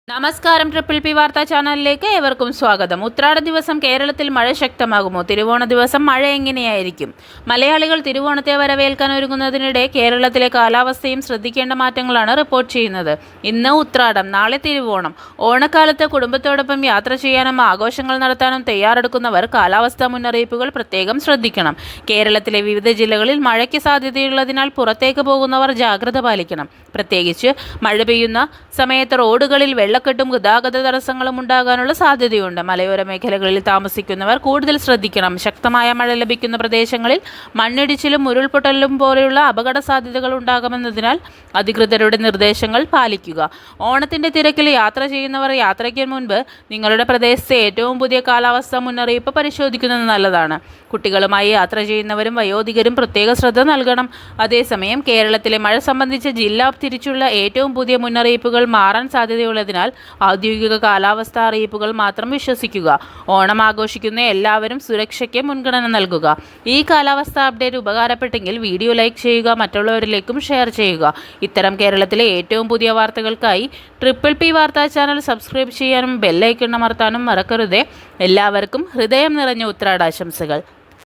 നമസ്കാരം. Triple P വാർത്താ ചാനലിലേക്ക് ഏവർക്കും സ്വാഗതം. ഉത്രാട ദിവസം കേരളത്തിൽ മഴ ശക്തമാകുമോ? തിരുവോണ ദിവസം മഴ എങ്ങനെയായിരിക്കും? മലയാളികൾ തിരുവോണത്തെ വരവേൽക്കാൻ ഒരുങ്ങുന്നതിനിടെ കേരളത്തിലെ കാലാവസ്ഥയും ശ്രദ്ധിക്കേണ്ട മാറ്റങ്ങളാണ് റിപ്പോർട്ട് ചെയ്യുന്നത്. ഇന്ന് ഉത്രാടം, നാളെ തിരുവോണം. ഓണക്കാലത്ത് കുടുംബത്തോടൊപ്പം യാത്ര ചെയ്യാനും ആഘോഷങ്ങൾ നടത്താനും തയ്യാറെടുക്കുന്നവർ കാലാവസ്ഥാ മുന്നറിയിപ്പുകൾ പ്രത്യേകം ശ്രദ്ധിക്കണം. കേരളത്തിലെ വിവിധ ജില്ലകളിൽ മഴയ്ക്ക് സാധ്യതയുള്ളതിനാൽ പുറത്തേക്ക് പോകുന്നവർ ജാഗ്രത പാലിക്കണം. പ്രത്യേകിച്ച് മഴ പെയ്യുന്ന സമയത്ത് റോഡുകളിൽ വെള്ളക്കെട്ടും ഗതാഗത തടസ്സങ്ങളും ഉണ്ടാകാനുള്ള സാധ്യതയുണ്ട്. മലയോര മേഖലകളിൽ താമസിക്കുന്നവർ കൂടുതൽ ശ്രദ്ധിക്കണം. ശക്തമായ മഴ ലഭിക്കുന്ന പ്രദേശങ്ങളിൽ മണ്ണിടിച്ചിലും ഉരുൾപൊട്ടലും പോലെയുള്ള അപകട സാധ്യതകൾ ഉണ്ടാകുമെന്നതിനാൽ അധികൃതരുടെ നിർദ്ദേശങ്ങൾ പാലിക്കുക. ഓണത്തിന്റെ തിരക്കിൽ യാത്ര ചെയ്യുന്നവർ യാത്രയ്ക്ക് മുൻപ് നിങ്ങളുടെ പ്രദേശത്തെ ഏറ്റവും പുതിയ കാലാവസ്ഥാ മുന്നറിയിപ്പ് പരിശോധിക്കുന്നത് നല്ലതാണ്. കുട്ടികളുമായി യാത്ര ചെയ്യുന്നവരും വയോധികരും പ്രത്യേക ശ്രദ്ധ നൽകണം. അതേസമയം കേരളത്തിലെ മഴ സംബന്ധിച്ച ജില്ലാ തിരിച്ചുള്ള ഏറ്റവും പുതിയ മുന്നറിയിപ്പുകൾ മാറാൻ സാധ്യതയുള്ളതിനാൽ ഔദ്യോഗിക കാലാവസ്ഥാ അറിയിപ്പുകൾ മാത്രം വിശ്വസിക്കുക. ഓണം ആഘോഷിക്കുന്ന എല്ലാവരും സുരക്ഷയ്ക്ക് മുൻഗണന നൽകുക. ഈ കാലാവസ്ഥാ അപ്ഡേറ്റ് ഉപകാരപ്പെട്ടെങ്കിൽ വീഡിയോ ലൈക്ക് ചെയ്യുക, മറ്റുള്ളവരിലേക്കും ഷെയർ ചെയ്യുക. ഇത്തരം കേരളത്തിലെ ഏറ്റവും പുതിയ വാർത്തകൾക്കായി ട്രിപ്പിൾ പി വാർത്താ ചാനൽ സബ്സ്ക്രൈബ് ചെയ്യാനും ബെല്ലൈക്കൺ അമർത്താനും മറക്കരുതേ. എല്ലാവർക്കും ഹൃദയം നിറഞ്ഞ ഉത്രാടാശംസകൾ.